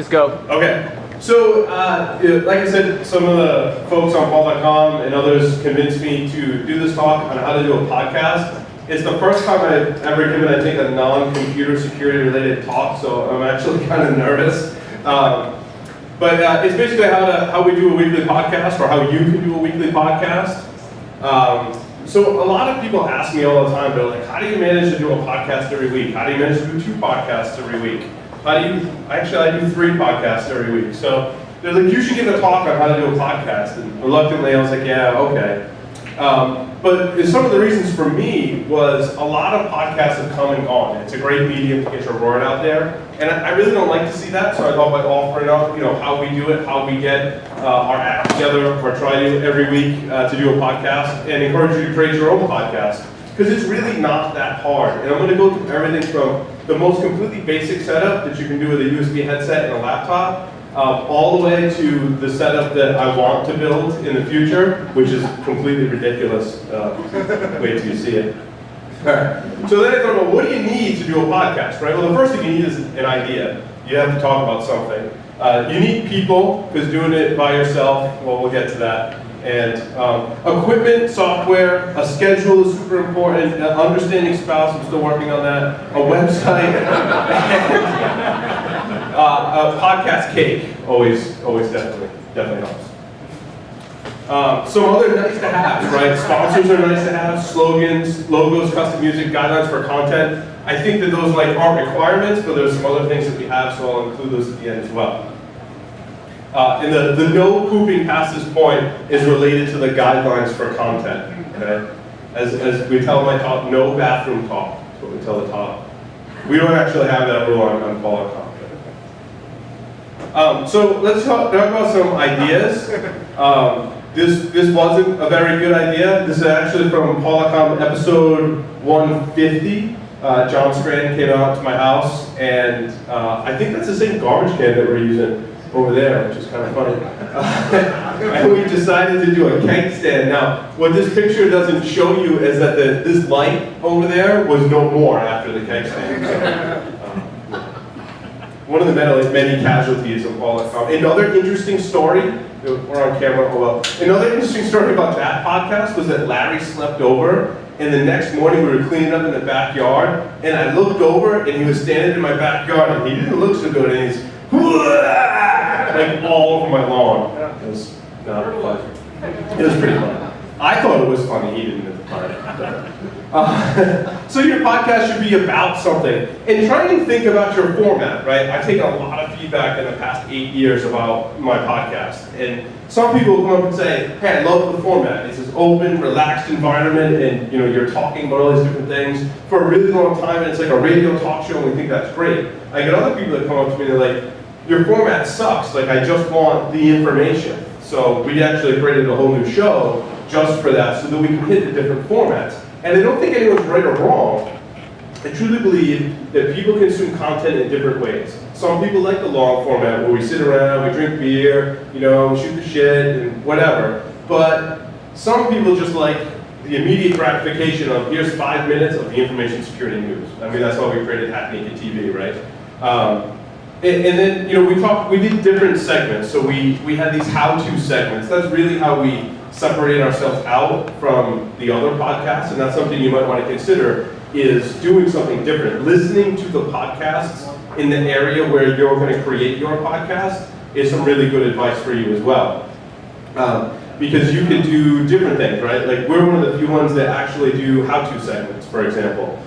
Just go. Okay. So, like I said, some of the folks on PaulDotCom and others convinced me to do this talk on how to do a podcast. It's the first time I've ever given, I think, a non-computer security related talk, so I'm actually kind of nervous. But it's basically how we do a weekly podcast, or how you can do a weekly podcast. So a lot of people ask me all the time, they're like, how do you manage to do a podcast every week? How do you manage to do 2 podcasts every week? I do 3 podcasts every week. So they're like, you should give a talk on how to do a podcast. And reluctantly, I was like, yeah, okay. But some of the reasons for me was a lot of podcasts have come and gone. It's a great medium to get your word out there. And I really don't like to see that, so I thought by offering up, how we do it, how we get our act together, or try to every week to do a podcast, and encourage you to create your own podcast. Because it's really not that hard. And I'm going to go through everything from the most completely basic setup that you can do with a USB headset and a laptop, all the way to the setup that I want to build in the future, which is completely ridiculous. Wait till you see it. All right. So then I thought, well, what do you need to do a podcast, right? Well, the first thing you need is an idea. You have to talk about something. You need people, because doing it by yourself, well, we'll get to that. And equipment, software, a schedule is super important, an understanding spouse, I'm still working on that, a website, and a podcast cake, always definitely helps. Some other nice to haves, right? Sponsors are nice to have, slogans, logos, custom music, guidelines for content. I think that those aren't requirements, but there's some other things that we have, so I'll include those at the end as well. And the no pooping past this point is related to the guidelines for content, okay? As we tell my talk, no bathroom talk, that's what we tell the talk. We don't actually have that rule on PaulDotCom. So let's talk about some ideas. This wasn't a very good idea. This is actually from PaulDotCom episode 150. John Scranton came out to my house, and I think that's the same garbage can that we're using over there, which is kind of funny. And we decided to do a keg stand. Now, what this picture doesn't show you is that this light over there was no more after the keg stand. So, one of the many casualties of PaulDotCom. Another interesting story, we're on camera, oh well. Another interesting story about that podcast was that Larry slept over, and the next morning we were cleaning up in the backyard, and I looked over, and he was standing in my backyard, and he didn't look so good, and he's like all over my lawn. It was not funny. It was pretty funny. I thought it was funny, he didn't at the time. So your podcast should be about something. And try and think about your format, right? I've taken a lot of feedback in the past 8 years about my podcast. And some people come up and say, hey, I love the format. It's this open, relaxed environment, and you're talking about all these different things for a really long time, and it's like a radio talk show, and we think that's great. I get other people that come up to me, they're like, your format sucks, I just want the information. So we actually created a whole new show just for that, so that we can hit the different formats. And I don't think anyone's right or wrong. I truly believe that people consume content in different ways. Some people like the long format where we sit around, we drink beer, shoot the shit and whatever. But some people just like the immediate gratification of here's 5 minutes of the information security news. I mean, that's why we created Half Naked TV, right? And then we did different segments. So we had these how-to segments. That's really how we separate ourselves out from the other podcasts, and that's something you might want to consider, is doing something different. Listening to the podcasts in the area where you're going to create your podcast is some really good advice for you as well. Because you can do different things, right? Like we're one of the few ones that actually do how-to segments, for example.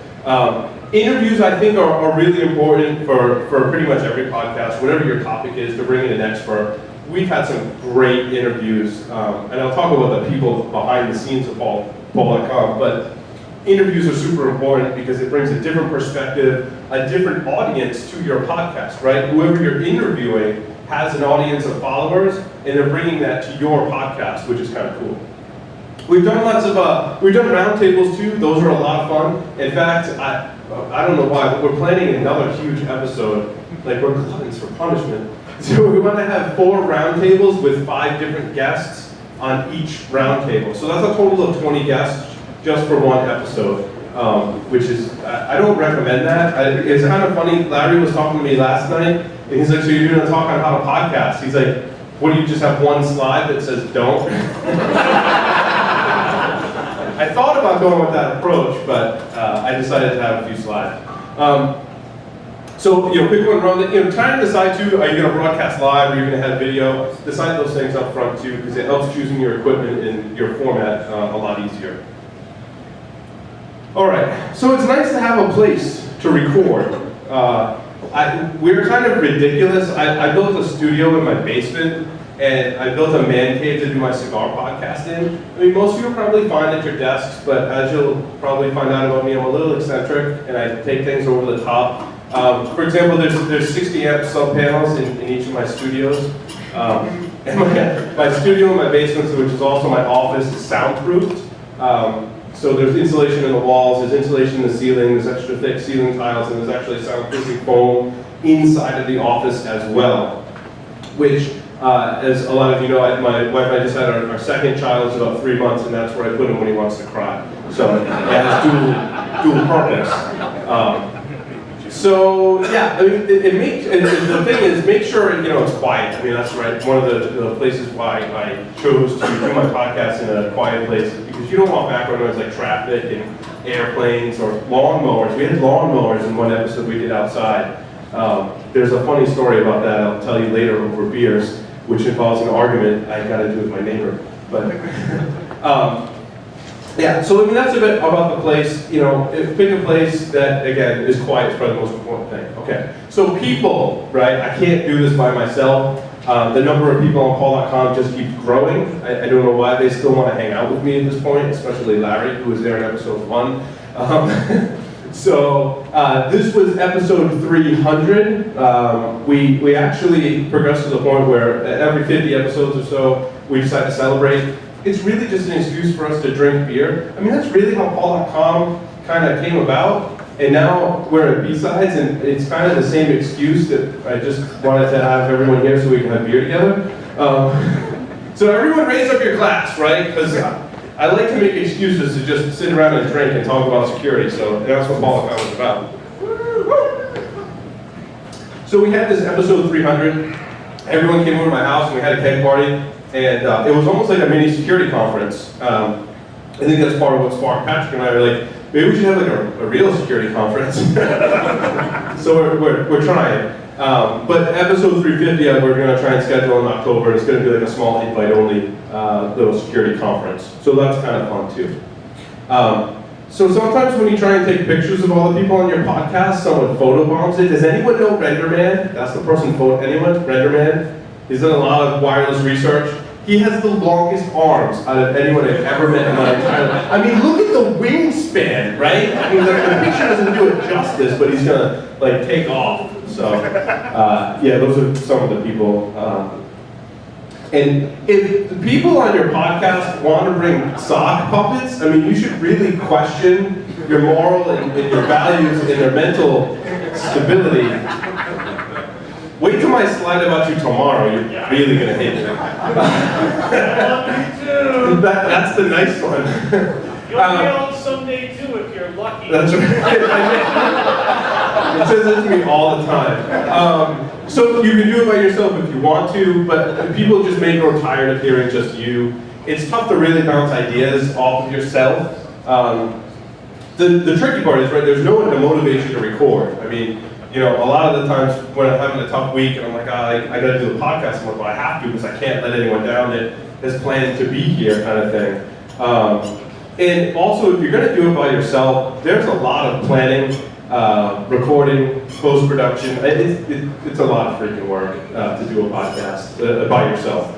Interviews, I think, are really important for pretty much every podcast, whatever your topic is, to bring in an expert. We've had some great interviews, and I'll talk about the people behind the scenes of PaulDotCom, but interviews are super important because it brings a different perspective, a different audience to your podcast, right? Whoever you're interviewing has an audience of followers, and they're bringing that to your podcast, which is kind of cool. We've done we've done roundtables too. Those are a lot of fun. In fact, I don't know why, but we're planning another huge episode. We're gluttons for punishment. So we want to have 4 roundtables with 5 different guests on each roundtable. So that's a total of 20 guests just for one episode, which is, I don't recommend that. It's kind of funny. Larry was talking to me last night, And he's like, so you're doing a talk on how to podcast? He's like, what, do you just have one slide that says don't? I thought about going with that approach, but I decided to have a few slides. So, quick one around it. Trying to decide too, are you going to broadcast live, or are you going to have video? Decide those things up front too, because it helps choosing your equipment and your format a lot easier. All right, so it's nice to have a place to record. We're kind of ridiculous. I built a studio in my basement, and I built a man cave to do my cigar podcast in. I mean, most of you are probably fine at your desks, but as you'll probably find out about me, I'm a little eccentric, and I take things over the top. For example, there's 60 amp sub panels in each of my studios. And my studio in my basement, which is also my office, is soundproofed. So there's insulation in the walls, there's insulation in the ceiling, there's extra thick ceiling tiles, and there's actually soundproofing foam inside of the office as well. Which, as a lot of you know, my wife and I just had our second child. It's about 3 months, and that's where I put him when he wants to cry. So it has dual purpose. So yeah, I mean, the thing is, make sure it's quiet. I mean, that's right. One of the places why I chose to do my podcast in a quiet place is because you don't want background noise like traffic and airplanes or lawnmowers. We had lawnmowers in one episode we did outside. There's a funny story about that I'll tell you later over beers, which involves an argument I got into with my neighbor. But yeah, so I mean, that's a bit about the place. Pick a place that, again, is quiet is probably the most important thing. Okay, so people, right? I can't do this by myself. The number of people on PaulDotCom just keeps growing. I don't know why they still want to hang out with me at this point, especially Larry, who was there in episode 1. So this was episode 300. We actually progressed to the point where every 50 episodes or so, we decide to celebrate. It's really just an excuse for us to drink beer. I mean, that's really how PaulDotCom kind of came about. And now we're at B-Sides, and it's kind of the same excuse that I just wanted to have everyone here so we can have beer together. So everyone raise up your glass, right? Because I like to make excuses to just sit around and drink and talk about security, so that's what PaulDotCom was about. So we had this episode 300. Everyone came over to my house, and we had a keg party. And it was almost like a mini security conference. I think that's part of what sparked Patrick and I were like, maybe we should have like a real security conference. So we're trying. But episode 350, we're going to try and schedule in October. It's going to be like a small invite-only little security conference. So that's kind of fun too. So sometimes when you try and take pictures of all the people on your podcast, someone photobombs it. Does anyone know RenderMan? That's the person anyone? RenderMan? He's done a lot of wireless research. He has the longest arms out of anyone I've ever met in my entire life. I mean, look at the wingspan, right? I mean, the picture doesn't do it justice, but he's gonna like take off. So, yeah, those are some of the people. And if the people on your podcast want to bring sock puppets, I mean, you should really question your moral and your values and their mental stability. Wait till my slide about you tomorrow, you're really going to hate it. That's the nice one. You'll be on someday too if you're lucky. That's right. It says that to me all the time. So you can do it by yourself if you want to, but people just may grow tired of hearing just you. It's tough to really bounce ideas off of yourself. The tricky part is, right, there's no one to motivate you to record. I mean, a lot of the times when I'm having a tough week and I'm like, I got to do a podcast, I'm like, well, I have to because I can't let anyone down that has planned to be here, kind of thing. And also, if you're going to do it by yourself, there's a lot of planning, recording, post-production. It's a lot of freaking work to do a podcast by yourself.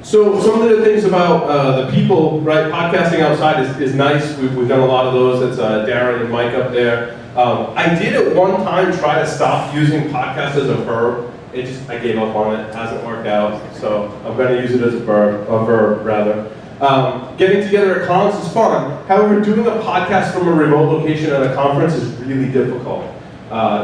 So some of the things about the people, right, podcasting outside is nice. We've done a lot of those. That's Darren and Mike up there. I did at one time try to stop using podcast as a verb. I gave up on it. It hasn't worked out. So I'm going to use it as a verb rather. Getting together at cons is fun. However, doing a podcast from a remote location at a conference is really difficult.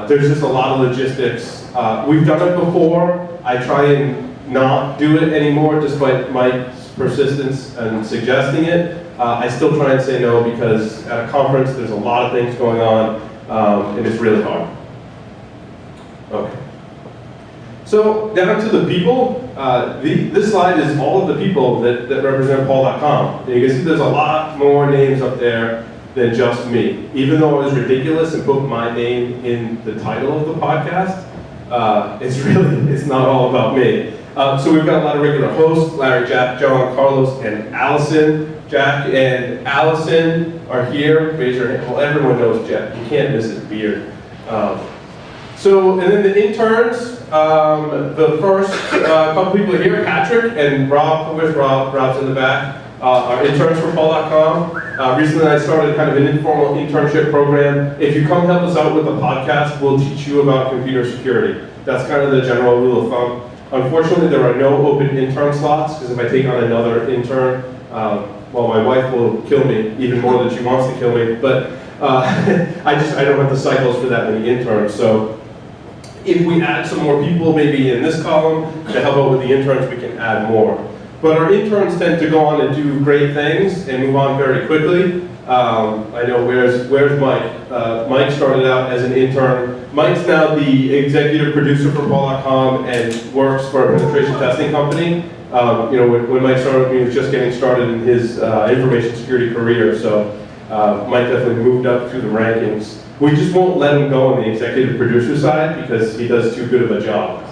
There's just a lot of logistics. We've done it before. I try and not do it anymore despite Mike's persistence and suggesting it. I still try and say no because at a conference there's a lot of things going on and it's really hard. Okay. So down to the people, this slide is all of the people that represent PaulDotCom. You can see there's a lot more names up there than just me. Even though it was ridiculous and put my name in the title of the podcast, it's not all about me. So we've got a lot of regular hosts, Larry, Jack, John, Carlos, and Allison. Jack and Allison are here. Raise your hand. Well, everyone knows Jack. You can't miss his beard. And then the interns, the first couple people here, Patrick and Rob. Where's Rob? Rob's in the back. Are interns for PaulDotCom. Recently I started kind of an informal internship program. If you come help us out with the podcast, we'll teach you about computer security. That's kind of the general rule of thumb. Unfortunately, there are no open intern slots, because if I take on another intern, well, my wife will kill me even more than she wants to kill me, but I don't have the cycles for that many interns. So if we add some more people, maybe in this column, to help out with the interns, we can add more. But our interns tend to go on and do great things and move on very quickly. I know, where's Mike? Mike started out as an intern. Mike's now the executive producer for PaulDotCom and works for a penetration testing company. When Mike started, he was just getting started in his information security career, so Mike definitely moved up through the rankings. We just won't let him go on the executive producer side because he does too good of a job.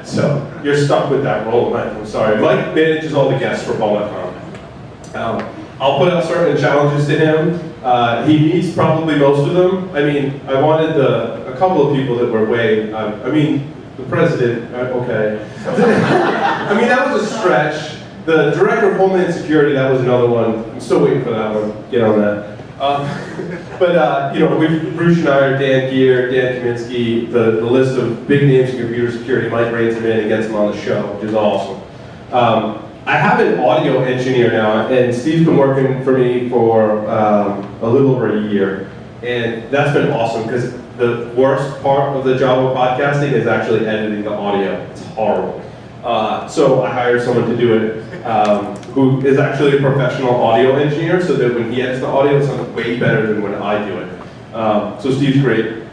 So you're stuck with that role, Mike. I'm sorry. Mike manages all the guests for PaulDotCom. I'll put out certain challenges to him. He meets probably most of them. I mean, I wanted a couple of people that were way, the president, okay. I mean, that was a stretch. The director of Homeland Security, that was another one. I'm still waiting for that one. Get on that. Bruce Schneider, Dan Gear, Dan Kaminsky, the list of big names in computer security. Mike reins them in and gets them on the show, which is awesome. I have an audio engineer now, and Steve's been working for me for a little over a year. And that's been awesome, because the worst part of the job of podcasting is actually editing the audio. It's horrible. So I hired someone to do it, who is actually a professional audio engineer, so that when he edits the audio, it sounds way better than when I do it. So Steve's great.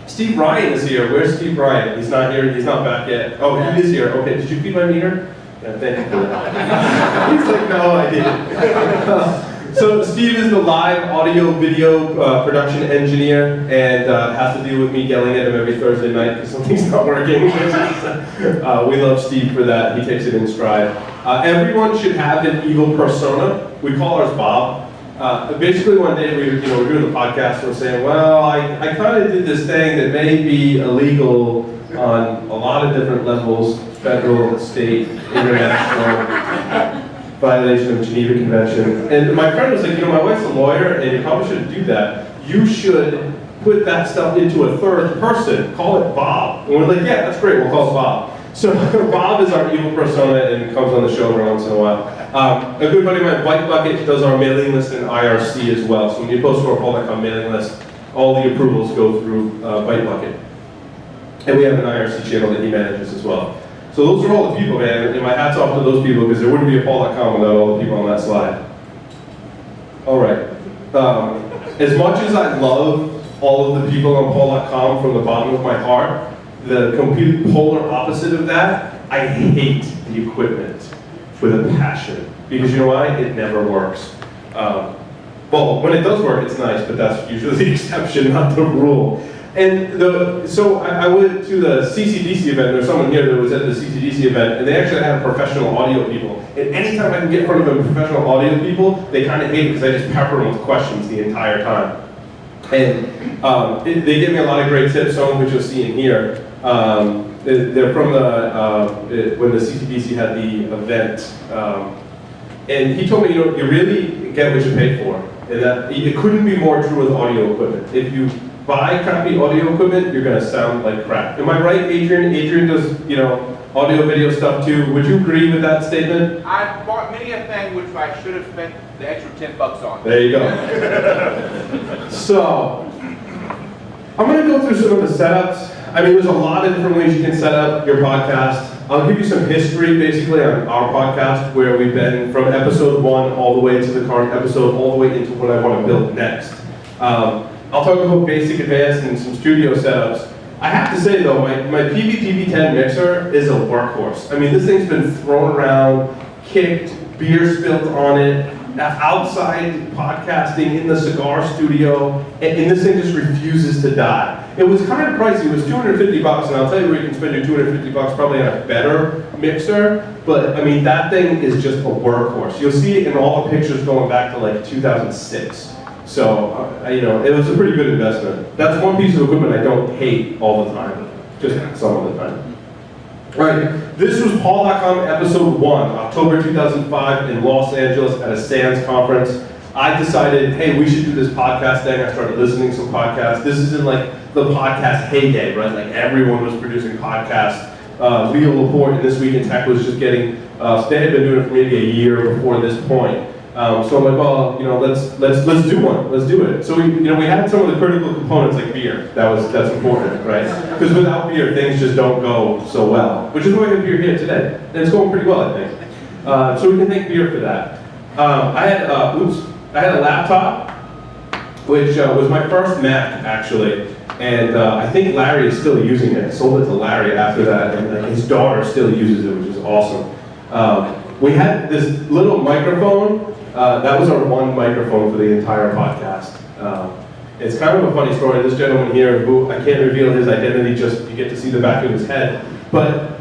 Steve Ryan is here. Where's Steve Ryan? He's not here. He's not back yet. Oh, he is here. Okay, did you feed my meter? Yeah, thank you for that. He's like, no, I didn't. So Steve is the live audio video production engineer, and has to deal with me yelling at him every Thursday night because something's not working. We love Steve for that. He takes it in stride. Everyone should have an evil persona. We call ours Bob. Basically one day we were doing the podcast and we're saying, well, I kind of did this thing that may be illegal on a lot of different levels, federal, state, international, violation of Geneva Convention. And my friend was like, my wife's a lawyer and you probably shouldn't do that. You should put that stuff into a third person, call it Bob. And we're like, yeah, that's great, we'll call it Bob. So Bob is our evil persona and comes on the show every once in a while. A good buddy of mine, White Bucket, does our mailing list and IRC as well. So when you post to our PaulDotCom mailing list, all the approvals go through White Bucket. And we have an IRC channel that he manages as well. So those are all the people, man, and my hat's off to those people, because there wouldn't be a PaulDotCom without all the people on that slide. All right. As much as I love all of the people on PaulDotCom from the bottom of my heart, the complete polar opposite of that, I hate the equipment with a passion. Because you know why? It never works. Well, when it does work, it's nice, but that's usually the exception, not the rule. And so I went to the CCDC event. There's someone here that was at the CCDC event, and they actually had professional audio people. And anytime I can get in front of them professional audio people, they kind of hate it because I just pepper them with questions the entire time. And they gave me a lot of great tips, some of which you'll see in here. They're from when the CCDC had the event. And he told me, you really get what you pay for. And that it couldn't be more true with audio equipment. If you buy crappy audio equipment, you're gonna sound like crap. Am I right, Adrian? Adrian does, audio video stuff too. Would you agree with that statement? I bought many a thing which I should have spent the extra $10 on. There you go. So, I'm gonna go through some of the setups. I mean, there's a lot of different ways you can set up your podcast. I'll give you some history, basically, on our podcast, where we've been from episode 1 all the way to the current episode, all the way into what I want to build next. I'll talk about basic, advanced, and some studio setups. I have to say though, my PV10 mixer is a workhorse. I mean, this thing's been thrown around, kicked, beer spilled on it, outside podcasting in the cigar studio, and this thing just refuses to die. It was kind of pricey. It was $250, and I'll tell you where you can spend your $250 probably on a better mixer. But I mean, that thing is just a workhorse. You'll see it in all the pictures going back to like 2006. So you know, it was a pretty good investment. That's one piece of equipment I don't hate all the time, just some of the time. All right, this was PaulDotCom episode 1, October 2005 in Los Angeles at a SANS conference. I decided, hey, we should do this podcast thing. I started listening to some podcasts. This is in like the podcast heyday, right? Like everyone was producing podcasts. Leo Laporte in This Week in Tech was just getting, they had been doing it for maybe a year before this point. So I'm like, well, you know, let's do one. Let's do it. So we had some of the critical components like beer. That's important, right? Because without beer, things just don't go so well. Which is why we have beer here today, and it's going pretty well, I think. So we can thank beer for that. I had a laptop, which was my first Mac actually, and I think Larry is still using it. I sold it to Larry after that, and his daughter still uses it, which is awesome. We had this little microphone. That was our one microphone for the entire podcast. It's kind of a funny story. This gentleman here, who I can't reveal his identity, just you get to see the back of his head. But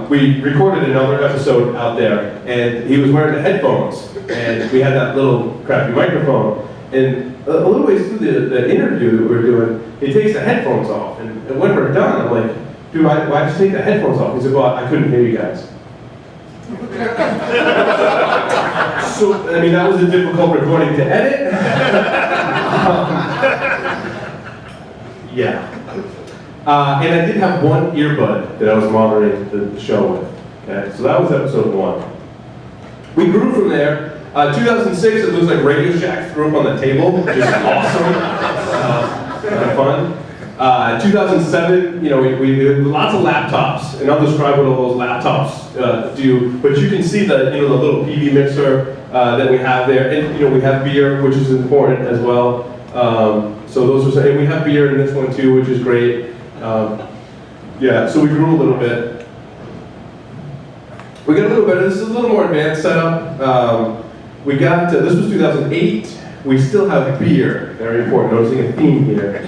we recorded another episode out there, and he was wearing the headphones, and we had that little crappy microphone. And a little ways through the interview that we were doing, he takes the headphones off, and when we're done, I'm like, dude, why'd you take the headphones off? He said, well, I couldn't hear you guys. So, I mean, that was a difficult recording to edit. Yeah. And I did have one earbud that I was monitoring the show with. Okay, so that was episode 1. We grew from there. 2006, it looks like Radio Shack threw up on the table, which is awesome. Kind of fun. 2007, you know, we had lots of laptops, and I'll describe what all those laptops do. But you can see the the little PV mixer that we have there, and we have beer, which is important as well. So those are, and we have beer in this one too, which is great. Yeah, so we grew a little bit. We got a little better. This is a little more advanced setup. We got this was 2008. We still have beer, very important, noticing a theme here.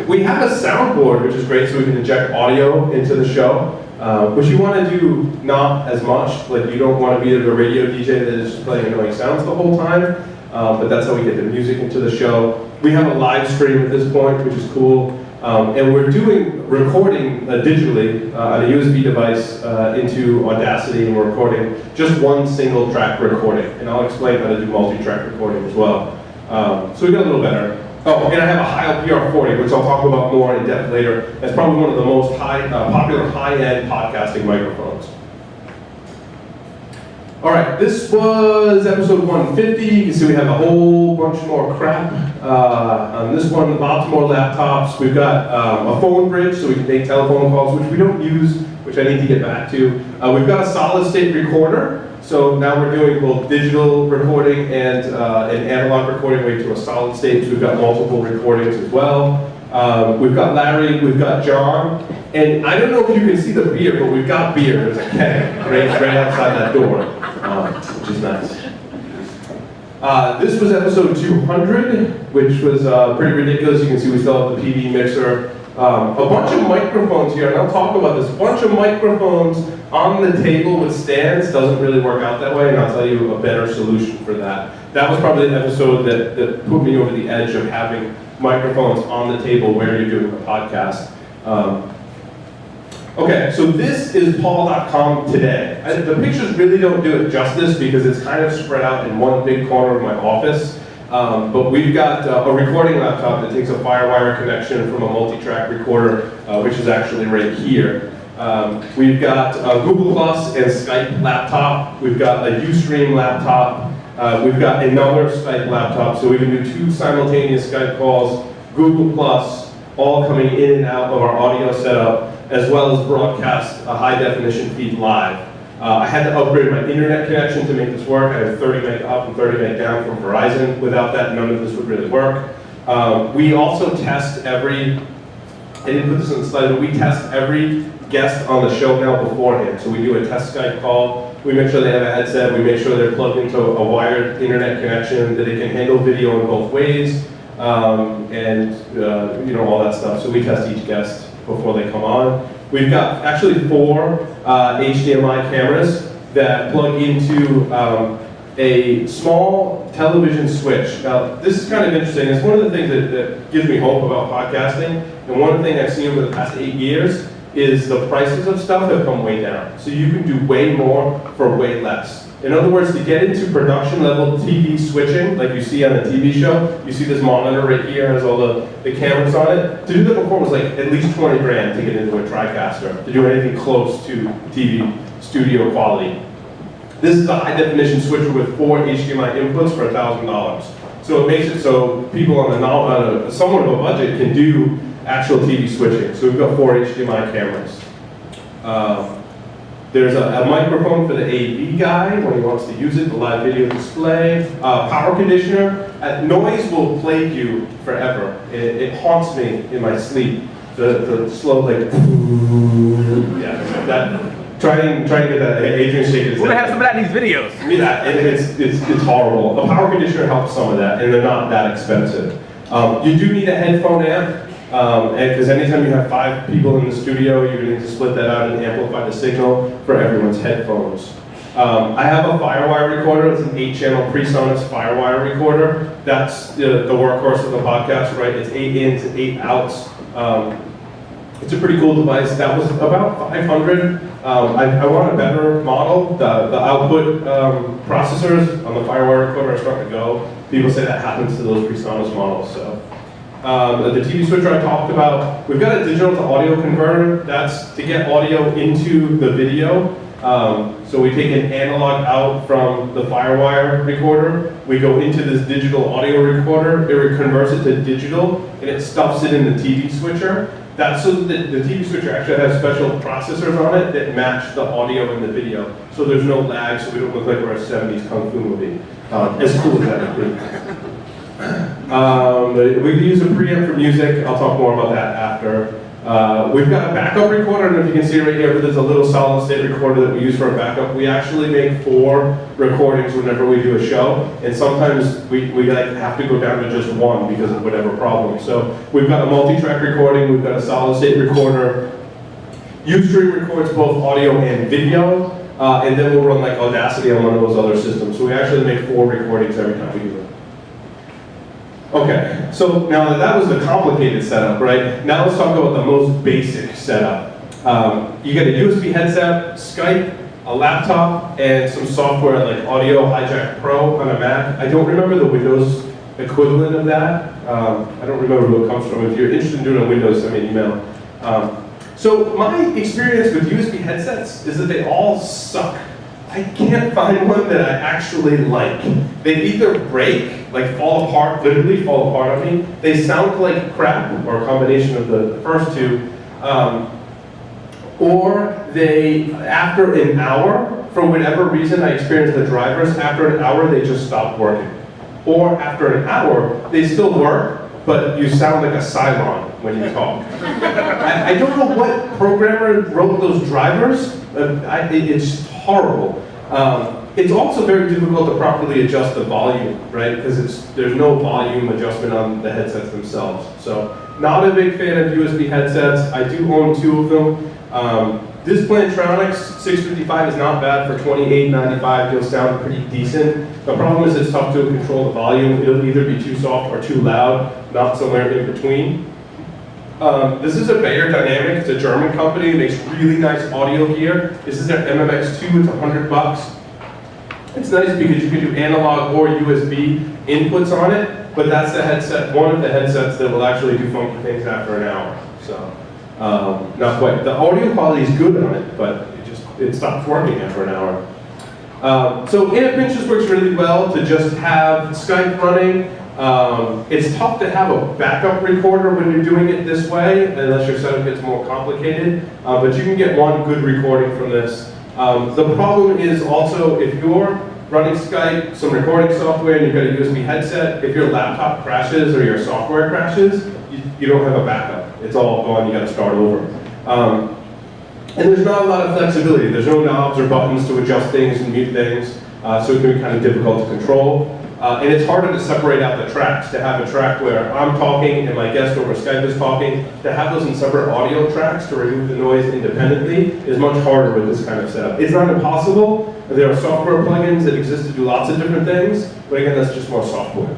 We have a soundboard, which is great, so we can inject audio into the show, which you want to do not as much. Like, you don't want to be a radio DJ that is just playing annoying sounds the whole time, but that's how we get the music into the show. We have a live stream at this point, which is cool, and we're doing recording digitally on a USB device into Audacity, and we're recording just one single track recording, and I'll explain how to do multi-track recording as well. So we got a little better. Oh, and I have a Heil PR40, which I'll talk about more in depth later. That's probably one of the most popular high-end podcasting microphones. All right, this was episode 150. You can see we have a whole bunch more crap. On this one, lots more laptops. We've got a phone bridge, so we can make telephone calls, which we don't use, which I need to get back to. We've got a solid-state recorder. So now we're doing both digital recording and an analog recording way to a solid state. So we've got multiple recordings as well. We've got Larry, we've got John. And I don't know if you can see the beer, but we've got beer. There's a keg right outside that door, which is nice. This was episode 200, which was pretty ridiculous. You can see we still have the PV mixer. A bunch of microphones here, and I'll talk about this. A bunch of microphones on the table with stands doesn't really work out that way, and I'll tell you a better solution for that. That was probably the episode that put me over the edge of having microphones on the table where you're doing a podcast. Okay, so this is PaulDotCom today. The pictures really don't do it justice because it's kind of spread out in one big corner of my office. But we've got a recording laptop that takes a Firewire connection from a multi-track recorder, which is actually right here. We've got a Google Plus and Skype laptop. We've got a Ustream laptop. We've got another Skype laptop, so we can do 2 simultaneous Skype calls, Google Plus, all coming in and out of our audio setup, as well as broadcast a high-definition feed live. I had to upgrade my internet connection to make this work. I have 30 meg up and 30 meg down from Verizon. Without that, none of this would really work. We also test every I didn't put this on the slide, but we test every guest on the show now beforehand. So we do a test Skype call, we make sure they have a headset, we make sure they're plugged into a wired internet connection, that they can handle video in both ways, and you know, all that stuff. So we test each guest before they come on. We've got actually 4 HDMI cameras that plug into a small television switch. Now, this is kind of interesting. It's one of the things that gives me hope about podcasting, and one thing I've seen over the past 8 years is the prices of stuff have come way down. So you can do way more for way less. In other words, to get into production level TV switching, like you see on a TV show, you see this monitor right here has all the cameras on it. To do that before was like at least 20 grand to get into a TriCaster, to do anything close to TV studio quality. This is a high definition switcher with 4 HDMI inputs for $1,000. So it makes it so people on somewhat of a budget can do actual TV switching. So we've got 4 HDMI cameras. There's a microphone for the AV guy when he wants to use it, the live video display. Power conditioner. Noise will plague you forever. It haunts me in my sleep. The slow, like, yeah, that. Try and get that. Adrian's shaking his head. We're gonna have some of that in these videos. Yeah, it's horrible. The power conditioner helps some of that, and they're not that expensive. You do need a headphone amp. Because anytime you have 5 people in the studio, you're going to need to split that out and amplify the signal for everyone's headphones. I have a Firewire recorder. It's an 8-channel PreSonus Firewire recorder. That's the workhorse of the podcast, right? It's 8 ins and 8 outs. It's a pretty cool device. That was about $500. I want a better model. The output processors on the Firewire recorder are starting to go. People say that happens to those PreSonus models. So. The TV switcher I talked about, we've got a digital to audio converter. That's to get audio into the video. So we take an analog out from the Firewire recorder. We go into this digital audio recorder. It converts it to digital, and it stuffs it in the TV switcher. That's so that the TV switcher actually has special processors on it that match the audio and the video. So there's no lag, so we don't look like we're a 70s Kung Fu movie. As cool as that would be. We can use a preamp for music. I'll talk more about that after. We've got a backup recorder. I don't know if you can see right here, but there's a little solid state recorder that we use for a backup. We actually make 4 recordings whenever we do a show, and sometimes we like have to go down to just 1 because of whatever problem. So we've got a multi-track recording. We've got a solid state recorder. Ustream records both audio and video, and then we'll run like Audacity on one of those other systems. So we actually make 4 recordings every time we do it. Okay, so now that was the complicated setup, right? Now let's talk about the most basic setup. You get a USB headset, Skype, a laptop, and some software like Audio Hijack Pro on a Mac. I don't remember the Windows equivalent of that. I don't remember who it comes from. If you're interested in doing a Windows, send me an email. So my experience with USB headsets is that they all suck. I can't find one that I actually like. They either break, like fall apart, literally fall apart on me. They sound like crap, or a combination of the first two. Or they, after an hour, for whatever reason I experienced the drivers, after an hour they just stop working. Or after an hour, they still work, but you sound like a Cylon when you talk. I don't know what programmer wrote those drivers. It's horrible. It's also very difficult to properly adjust the volume, right? Because there's no volume adjustment on the headsets themselves. So, not a big fan of USB headsets. I do own 2 of them. This Plantronics 655 is not bad for $28.95. It'll sound pretty decent. The problem is it's tough to control the volume. It'll either be too soft or too loud, not somewhere in between. This is a Bayer Dynamic. It's a German company. It makes really nice audio gear. This is their MMX2. It's $100. It's nice because you can do analog or USB inputs on it, but that's the headset, one of the headsets that will actually do funky things after an hour. So, not quite. The audio quality is good on it, but it stops working after an hour. So in a pinch, this works really well to just have Skype running. It's tough to have a backup recorder when you're doing it this way, unless your setup gets more complicated, but you can get one good recording from this. The problem is also if you're running Skype, some recording software, and you've got a USB headset, if your laptop crashes or your software crashes, you don't have a backup. It's all gone, you gotta start over. And there's not a lot of flexibility. There's no knobs or buttons to adjust things and mute things, so it can be kind of difficult to control. And it's harder to separate out the tracks, to have a track where I'm talking and my guest over Skype is talking. To have those in separate audio tracks to remove the noise independently is much harder with this kind of setup. It's not impossible. There are software plugins that exist to do lots of different things, but again, that's just more software.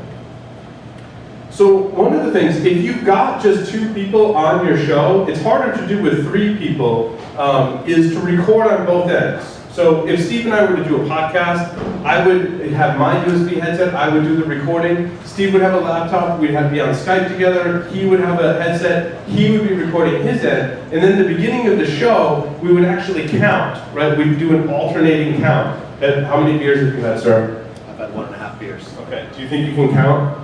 So one of the things, if you've got just 2 people on your show, it's harder to do with 3 people, is to record on both ends. So if Steve and I were to do a podcast, I would have my USB headset, I would do the recording, Steve would have a laptop, we'd have to be on Skype together, he would have a headset, he would be recording his end, and then the beginning of the show, we would actually count, right? We'd do an alternating count. How many beers have you had, sir? I've had 1.5 beers. Okay, do you think you can count?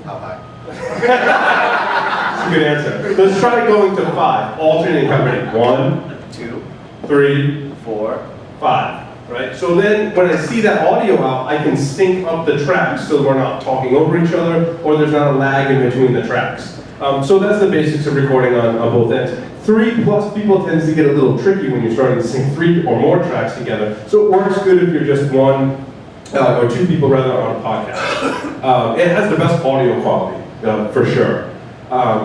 How high? That's a good answer. Let's try going to 5, alternating company. 1, 2, 3, 4, 5, right? So then when I see that audio out, I can sync up the tracks so we're not talking over each other or there's not a lag in between the tracks. So that's the basics of recording on both ends. 3+ people tends to get a little tricky when you're starting to sync 3 or more tracks together. So it works good if you're just 1 or 2 people rather on a podcast. It has the best audio quality, for sure.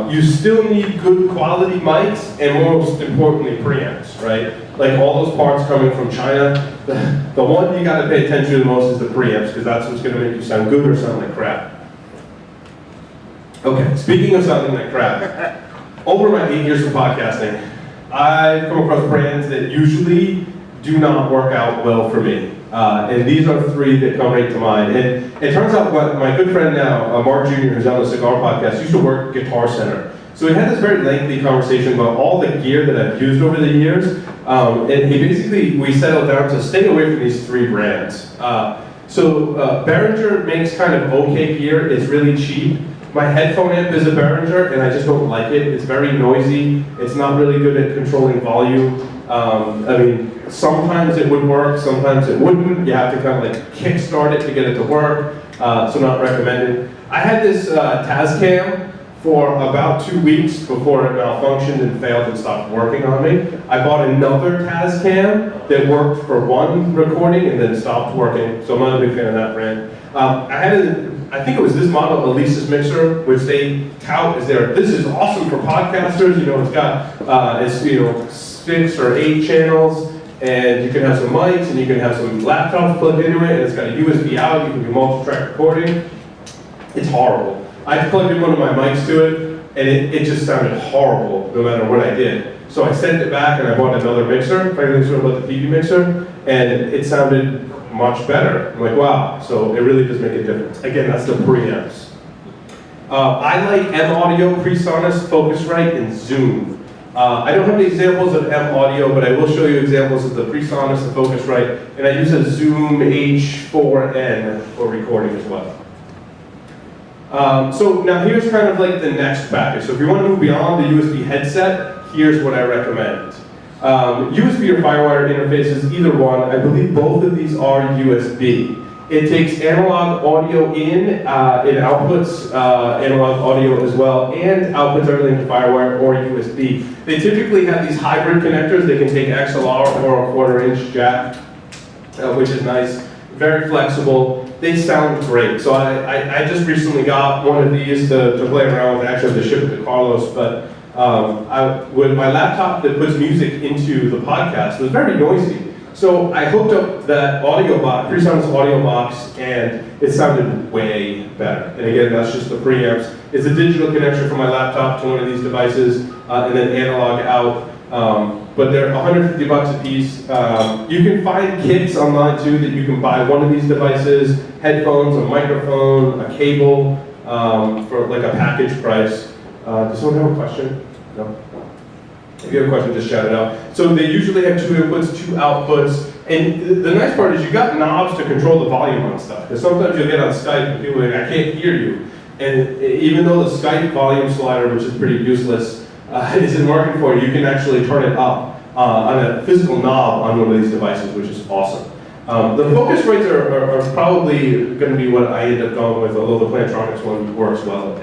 You still need good quality mics and most importantly preamps, right? Like all those parts coming from China, the one you gotta pay attention to the most is the preamps because that's what's gonna make you sound good or sound like crap. Okay, speaking of sounding like crap, over my 8 years of podcasting, I've come across brands that usually do not work out well for me. And these are 3 that come right to mind. And it turns out my good friend now, Mark Jr., who's on the Cigar Podcast, used to work at Guitar Center. So we had this very lengthy conversation about all the gear that I've used over the years. And we settled down to stay away from these 3 brands. Behringer makes kind of okay gear. It's really cheap. My headphone amp is a Behringer, and I just don't like it. It's very noisy. It's not really good at controlling volume. I mean, sometimes it would work, sometimes it wouldn't. You have to kind of like kickstart it to get it to work, so not recommended. I had this Tascam for about 2 weeks before it malfunctioned and failed and stopped working on me. I bought another Tascam that worked for 1 recording and then stopped working, so I'm not a big fan of that brand. I think it was this model, Elisa's mixer, which they tout as this is awesome for podcasters. You know, it's got, 6 or 8 channels, and you can have some mics, and you can have some laptops plugged into it, and it's got a USB out, you can do multi-track recording. It's horrible. I plugged in one of my mics to it, and it just sounded horrible no matter what I did. So I sent it back, and I bought another mixer, the PV mixer, and it sounded much better. I'm like, wow, so it really does make a difference. Again, that's the preamps. I like M-Audio, PreSonus, Focusrite, and Zoom. I don't have any examples of M-Audio, but I will show you examples of the PreSonus, the Focusrite, and I use a Zoom H4n for recording as well. So now here's kind of like the next package. So if you want to move beyond the USB headset, here's what I recommend. USB or Firewire interfaces, either one. I believe both of these are USB. It takes analog audio in, it outputs analog audio as well, and outputs everything to Firewire or USB. They typically have these hybrid connectors. They can take XLR or a 1/4-inch jack, which is nice. Very flexible. They sound great. So I just recently got one of these to play around with. Actually, to ship it to Carlos, but with my laptop that puts music into the podcast was very noisy. So I hooked up that audio box, PreSonus audio box, and it sounded way better. And again, that's just the preamps. It's a digital connection from my laptop to one of these devices, and then analog out. But they're $150 a piece. You can find kits online too that you can buy one of these devices, headphones, a microphone, a cable, for like a package price. Does someone have a question? No? If you have a question, just shout it out. So they usually have 2 inputs, 2 outputs. And the nice part is you've got knobs to control the volume on stuff. Because sometimes you'll get on Skype and people are like, I can't hear you. And even though the Skype volume slider, which is pretty useless, isn't working for you, you can actually turn it up on a physical knob on one of these devices, which is awesome. The Focusrites are probably going to be what I end up going with, although the Plantronics one works well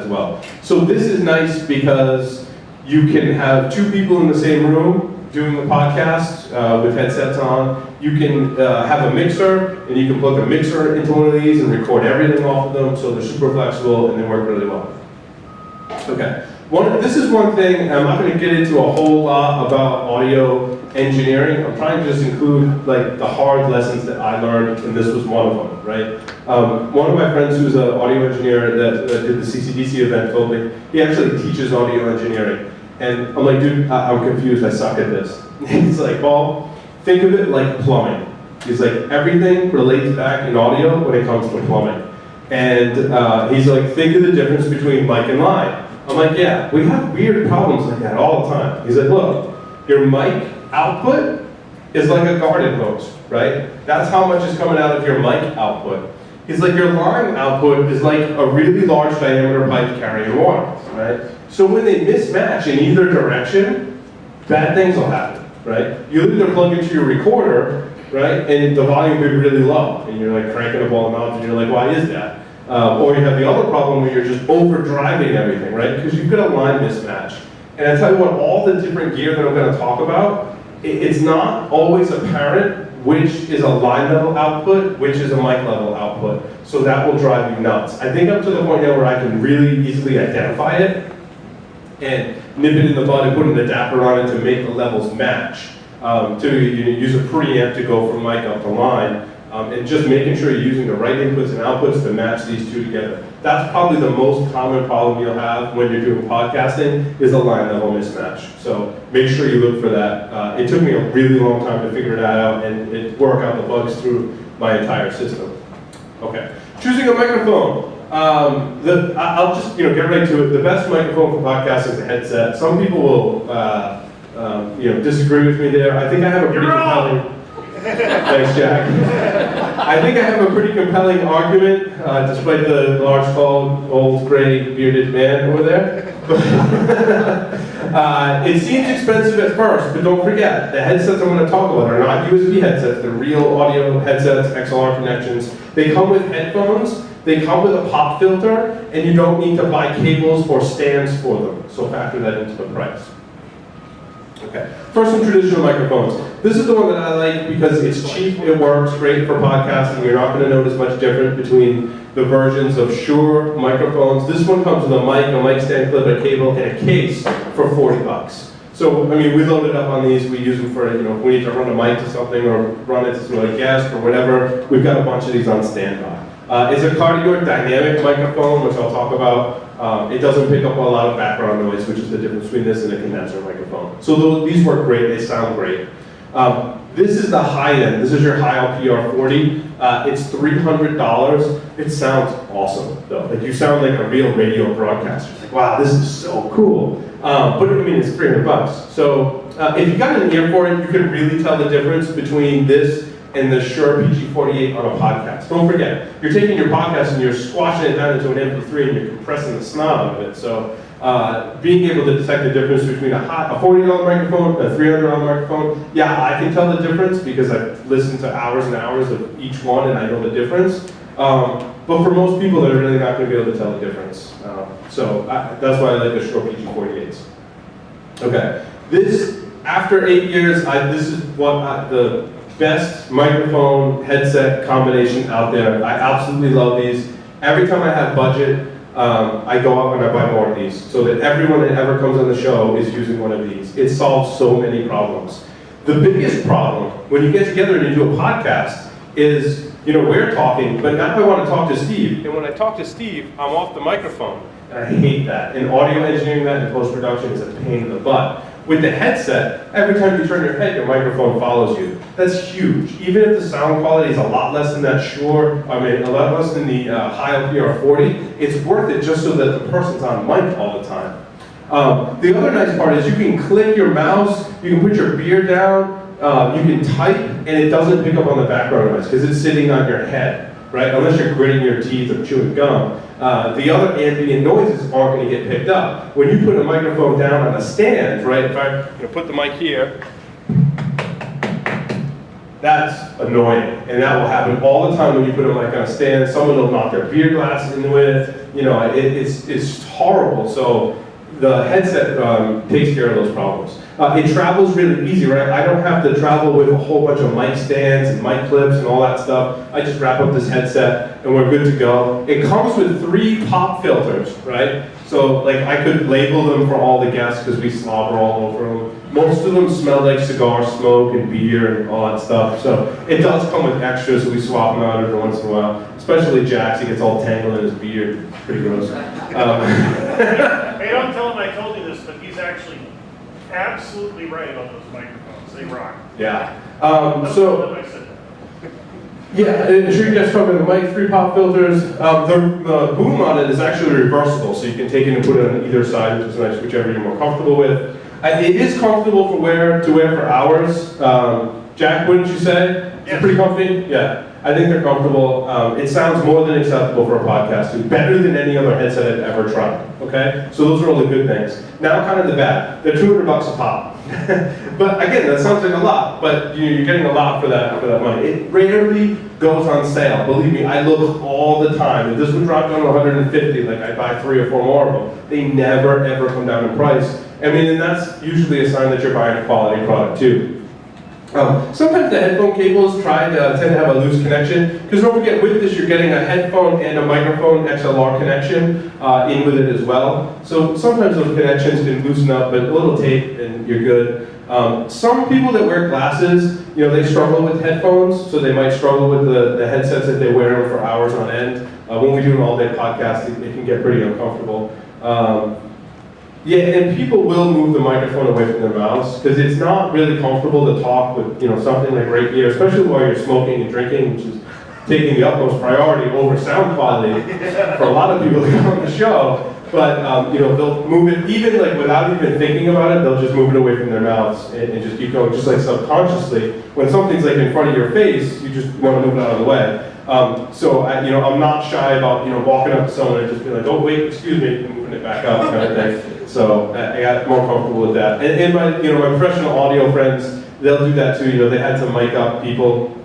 as well. So this is nice because you can have two people in the same room doing the podcast with headsets on. You can have a mixer, and you can plug a mixer into one of these and record everything off of them, so they're super flexible and they work really well. Okay, this is one thing, I'm not going to get into a whole lot about audio engineering. I'm trying to just include like the hard lessons that I learned, and this was one of them, right? One of my friends who's an audio engineer that did the CCDC event told me he actually teaches audio engineering. And I'm like, dude, I'm confused, I suck at this. He's like, Paul, think of it like plumbing. He's like, everything relates back in audio when it comes to plumbing. And he's like, think of the difference between mic and line. I'm like, yeah, we have weird problems like that all the time. He's like, look, your mic output is like a garden hose, right? That's how much is coming out of your mic output. He's like, your line output is like a really large diameter pipe carrying water, right? So when they mismatch in either direction, bad things will happen, right? You'll either plug into your recorder, right, and the volume will be really low, and you're like cranking up all the knobs, and you're like, why is that? Or you have the other problem where you're just overdriving everything, right? Because you've got a line mismatch. And I tell you what, all the different gear that I'm going to talk about, it's not always apparent which is a line level output, which is a mic level output. So that will drive you nuts. I think I'm to the point now where I can really easily identify it and nip it in the bud and put an adapter on it to make the levels match. Use a preamp to go from mic up to line. And just making sure you're using the right inputs and outputs to match these two together. That's probably the most common problem you'll have when you're doing podcasting is a line level mismatch. So make sure you look for that. It took me a really long time to figure that out and work out the bugs through my entire system. Okay, choosing a microphone. I'll just get right to it. The best microphone for podcasting is a headset. Some people will disagree with me there. I think I have a pretty compelling. Thanks, Jack. I think I have a pretty compelling argument, despite the large, tall, old, gray, bearded man over there. It seems expensive at first, but don't forget, the headsets I'm going to talk about are not USB headsets. They're real audio headsets, XLR connections. They come with headphones, they come with a pop filter, and you don't need to buy cables or stands for them. So factor that into the price. Okay, first some traditional microphones. This is the one that I like because it's cheap, it works great for podcasting. You're not going to notice much different between the versions of Shure microphones. This one comes with a mic stand clip, a cable, and a case for $40. So, I mean, we load it up on these. We use them for, if we need to run a mic to something or run it to a guest or whatever. We've got a bunch of these on standby. It's a cardioid dynamic microphone, which I'll talk about. It doesn't pick up a lot of background noise, which is the difference between this and a condenser microphone. So these work great, they sound great. This is the high end. This is your Heil PR40. It's $300. It sounds awesome, though. Like, you sound like a real radio broadcaster. It's like, wow, this is so cool. But I mean, it's $300. So if you got an ear for it, you can really tell the difference between this and the Shure PG48 on a podcast. Don't forget, you're taking your podcast and you're squashing it down into an MP3 and you're compressing the snot out of it. So being able to detect the difference between a $40 microphone and a $300 microphone, yeah, I can tell the difference because I've listened to hours and hours of each one and I know the difference. But for most people, they're really not going to be able to tell the difference. That's why I like the Shure PG48s. Okay, after 8 years, this is what the best microphone headset combination out there. I absolutely love these. Every time I have budget, I go out and I buy more of these so that everyone that ever comes on the show is using one of these. It solves so many problems. The biggest problem when you get together and you do a podcast is, we're talking, but now I want to talk to Steve. And when I talk to Steve, I'm off the microphone. And I hate that. In audio engineering, that in post-production is a pain in the butt. With the headset, every time you turn your head, your microphone follows you. That's huge. Even if the sound quality is a lot less than that Shure, a lot less than the Heil PR40, it's worth it just so that the person's on mic all the time. The other nice part is you can click your mouse, you can put your beer down, you can type, and it doesn't pick up on the background noise because it's sitting on your head, right? Unless you're gritting your teeth or chewing gum. The other ambient noises aren't going to get picked up. When you put a microphone down on a stand, right, if I put the mic here, that's annoying. And that will happen all the time when you put a mic on a stand. Someone will knock their beer glass into it. you know, it's horrible. So the headset takes care of those problems. It travels really easy, right? I don't have to travel with a whole bunch of mic stands and mic clips and all that stuff. I just wrap up this headset and we're good to go. It comes with 3 pop filters, right? So like I could label them for all the guests because we slobber all over them. Most of them smell like cigar smoke and beer and all that stuff. So it does come with extras, so we swap them out every once in a while. Especially Jax, he gets all tangled in his beard. Pretty gross. Hey, don't tell him I told you this, but he's actually absolutely right about those microphones. They rock. Yeah. So, yeah, I'm sure you guys covered the mic, 3 pop filters. The boom on it is actually reversible, so you can take it and put it on either side, which is nice, whichever you're more comfortable with. It is comfortable to wear for hours. Jack, wouldn't you say? It's pretty comfy? Yeah, I think they're comfortable. It sounds more than acceptable for a podcast, too. Better than any other headset I've ever tried, okay? So those are all the good things. Now kind of the bad. They're $200 a pop. But again, that sounds like a lot, but you're getting a lot for that money. It rarely goes on sale. Believe me, I look all the time. If this would drop down to 150, like I'd buy 3 or 4 more of them. They never ever come down in price. I mean, and that's usually a sign that you're buying a quality product too. Sometimes the headphone cables tend to have a loose connection, because don't forget, with this you're getting a headphone and a microphone XLR connection in with it as well. So sometimes those connections can loosen up, but a little tape and you're good. Some people that wear glasses, you know, they struggle with headphones, so they might struggle with the headsets that they wear for hours on end. When we do an all-day podcast, it can get pretty uncomfortable. Yeah, and people will move the microphone away from their mouths because it's not really comfortable to talk with, you know, something like right here, especially while you're smoking and drinking, which is taking the utmost priority over sound quality for a lot of people that come on the show. But you know, they'll move it even like without even thinking about it. They'll just move it away from their mouths and just keep going, just like subconsciously. When something's like in front of your face, you just want to move it out of the way. So you know, I'm not shy about, you know, walking up to someone and just being like, "Oh wait, excuse me," and moving it back up, kind of thing. So I got more comfortable with that. And my, you know, my professional audio friends, they'll do that too. You know, they had to mic up people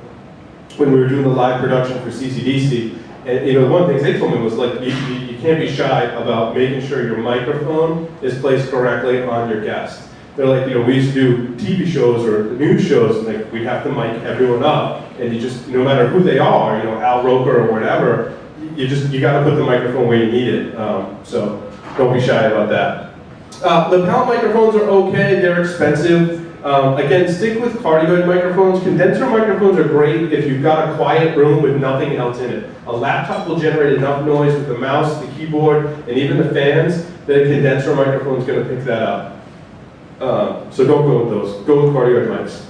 when we were doing the live production for CCDC. And you know, one of the things they told me was like, you can't be shy about making sure your microphone is placed correctly on your guest. They're like, you know, we used to do TV shows or news shows, and like we'd have to mic everyone up, and you just, no matter who they are, you know, Al Roker or whatever, you got to put the microphone where you need it. So don't be shy about that. The PAL microphones are okay, they're expensive. Again, stick with cardioid microphones. Condenser microphones are great if you've got a quiet room with nothing else in it. A laptop will generate enough noise with the mouse, the keyboard, and even the fans that a condenser microphone is going to pick that up. So don't go with those. Go with cardioid mics.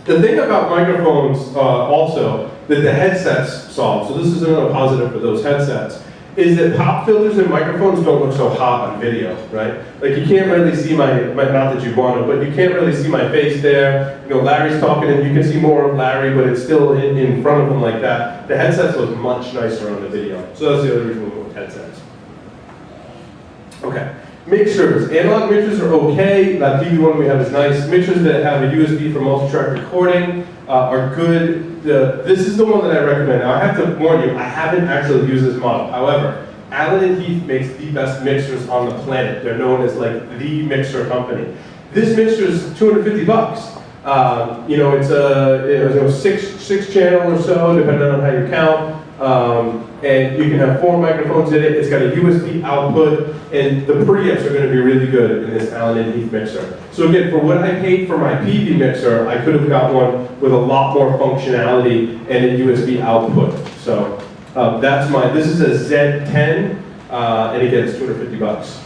The thing about microphones also that the headsets solve, so this is another positive for those headsets, is that pop filters and microphones don't look so hot on video, right? Like you can't really see not that you want to, but you can't really see my face there. You know, Larry's talking and you can see more of Larry, but it's still in front of him like that. The headsets look much nicer on the video. So that's the other reason we go with headsets. Okay, mixers. Analog mixers are okay. That TV one we have is nice. Mixers that have a USB for multi-track recording are good. This is the one that I recommend. Now I have to warn you, I haven't actually used this model. However, Allen and Heath makes the best mixers on the planet. They're known as like the mixer company. This mixer is $250. You know, it's a six channel or so, depending on how you count. And you can have 4 microphones in it. It's got a USB output, and the preamps are going to be really good in this Allen and Heath mixer. So again, for what I paid for my PV mixer, I could have got one with a lot more functionality and a USB output. So this is a Z10, and again, it's $250.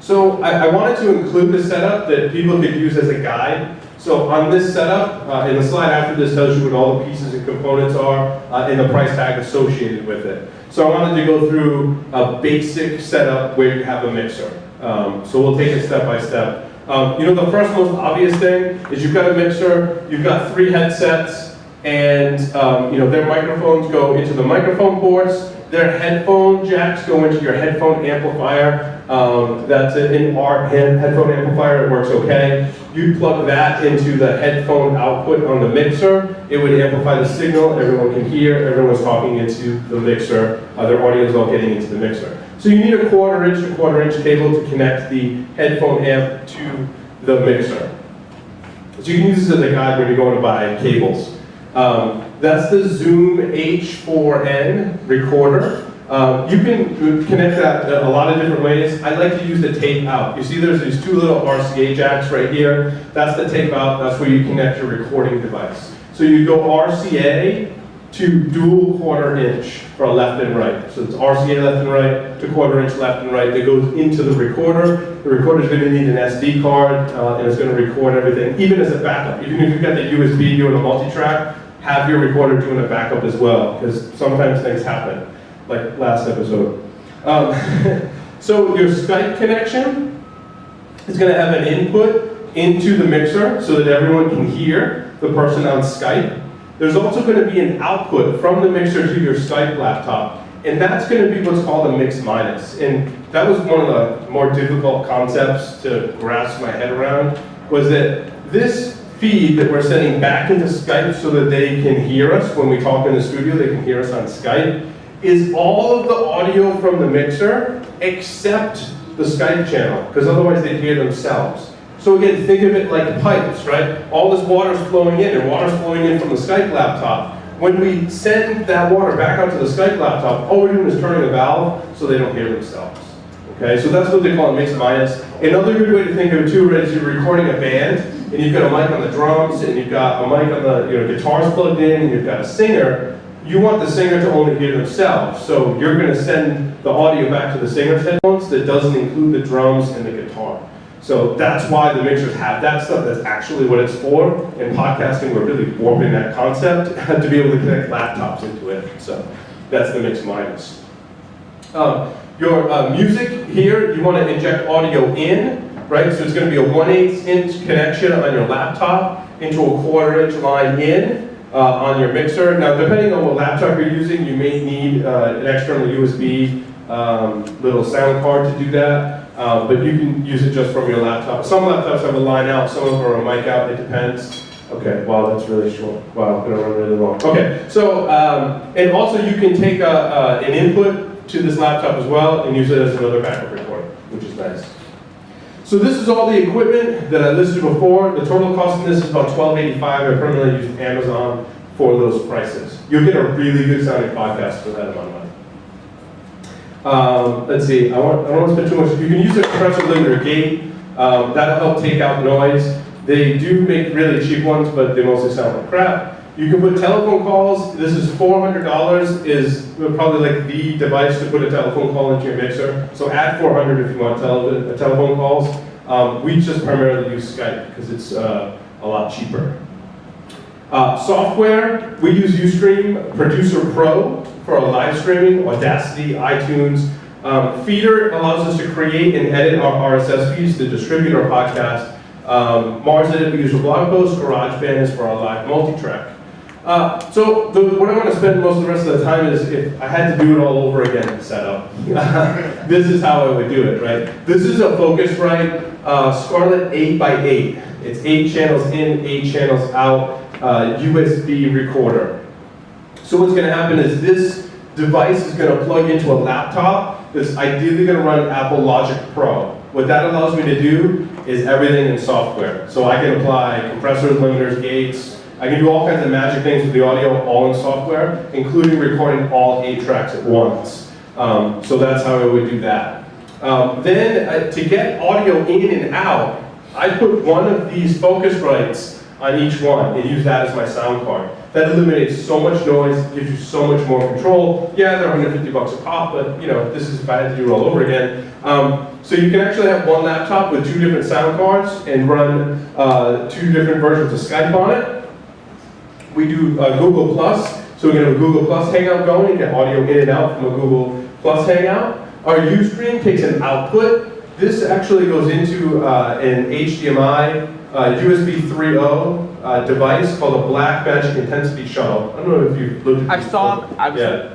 So I wanted to include a setup that people could use as a guide. So on this setup, and the slide after this tells you what all the pieces and components are and the price tag associated with it. So I wanted to go through a basic setup where you have a mixer. So we'll take it step by step. You know, the first most obvious thing is you've got a mixer, you've got 3 headsets, and you know, their microphones go into the microphone ports, Their headphone jacks go into your headphone amplifier. That's in our headphone amplifier, it works okay. You plug that into the headphone output on the mixer, it would amplify the signal, everyone can hear, everyone's talking into the mixer, their audio is all getting into the mixer. So you need a quarter-inch cable to connect the headphone amp to the mixer. So you can use this as a guide when you're going to buy cables. That's the Zoom H4n recorder. You can connect that a lot of different ways. I like to use the tape out. You see there's these two little RCA jacks right here. That's the tape out, that's where you connect your recording device. So you go RCA to dual quarter-inch for left and right. So it's RCA left and right to quarter-inch left and right that goes into the recorder. The recorder is going to need an SD card and it's going to record everything, even as a backup. Even if you've got the USB doing a multi-track, have your recorder doing a backup as well, because sometimes things happen, like last episode. So your Skype connection is going to have an input into the mixer so that everyone can hear the person on Skype. There's also going to be an output from the mixer to your Skype laptop, and that's going to be what's called a mix minus. And that was one of the more difficult concepts to grasp my head around, was that this feed that we're sending back into Skype so that they can hear us when we talk in the studio, they can hear us on Skype, is all of the audio from the mixer except the Skype channel, because otherwise they'd hear themselves. So again, think of it like pipes, right? All this water's flowing in, and water's flowing in from the Skype laptop. When we send that water back out to the Skype laptop, all we're doing is turning a valve so they don't hear themselves. Okay, so that's what they call a mix minus. Another good way to think of it too, right, is you're recording a band, and you've got a mic on the drums, and you've got a mic on the guitars plugged in, and you've got a singer. You want the singer to only hear themselves, so you're going to send the audio back to the singer's headphones that doesn't include the drums and the guitar. So that's why the mixers have that stuff. That's actually what it's for. In podcasting, we're really warping that concept to be able to connect laptops into it. So that's the mix minus. Your music here, you want to inject audio in, right? So it's going to be a 1/8 inch connection on your laptop into a 1/4 inch line in on your mixer. Now, depending on what laptop you're using, you may need an external USB little sound card to do that. But you can use it just from your laptop. Some laptops have a line out, some of them are a mic out, it depends. Okay, wow, that's really short. Wow, I'm gonna run really long. Okay, so, and also you can take an input to this laptop as well and use it as another backup recorder, which is nice. So this is all the equipment that I listed before. The total cost of this is about $12.85. I permanently use Amazon for those prices. You'll get a really good sounding podcast for that amount of money. Let's see, I don't want to spend too much. You can use a compressor limiter gate. That'll help take out noise. They do make really cheap ones, but they mostly sound like crap. You can put telephone calls. This is $400, is probably like the device to put a telephone call into your mixer. So add $400 if you want telephone calls. We just primarily use Skype because it's a lot cheaper. Software, we use Ustream Producer Pro for our live streaming, Audacity, iTunes. Feeder allows us to create and edit our RSS feeds to distribute our podcast. Mars Edit we use for blog posts, GarageBand is for our live multi-track. So what I want to spend most of the rest of the time is, if I had to do it all over again, setup. This is how I would do it, right? This is a Focusrite Scarlett 8x8. It's 8 channels in, 8 channels out, USB recorder. So what's going to happen is this device is going to plug into a laptop that's ideally going to run Apple Logic Pro. What that allows me to do is everything in software. So I can apply compressors, limiters, gates. I can do all kinds of magic things with the audio all in software, including recording all 8 tracks at once. So that's how I would do that. Then to get audio in and out, I put one of these Focusrites on each one and use that as my sound card. That eliminates so much noise, gives you so much more control. Yeah, they're $150 a pop, but this is if I had to do it all over again. So you can actually have one laptop with 2 different sound cards and run 2 different versions of Skype on it. We do Google Plus, so we can have a Google Plus Hangout going and get audio in and out from a Google Plus Hangout. Our Ustream takes an output. This actually goes into an HDMI USB 3.0 device called a Blackmagic Intensity Shuttle. I don't know if you've looked at I these saw before. them. Yeah.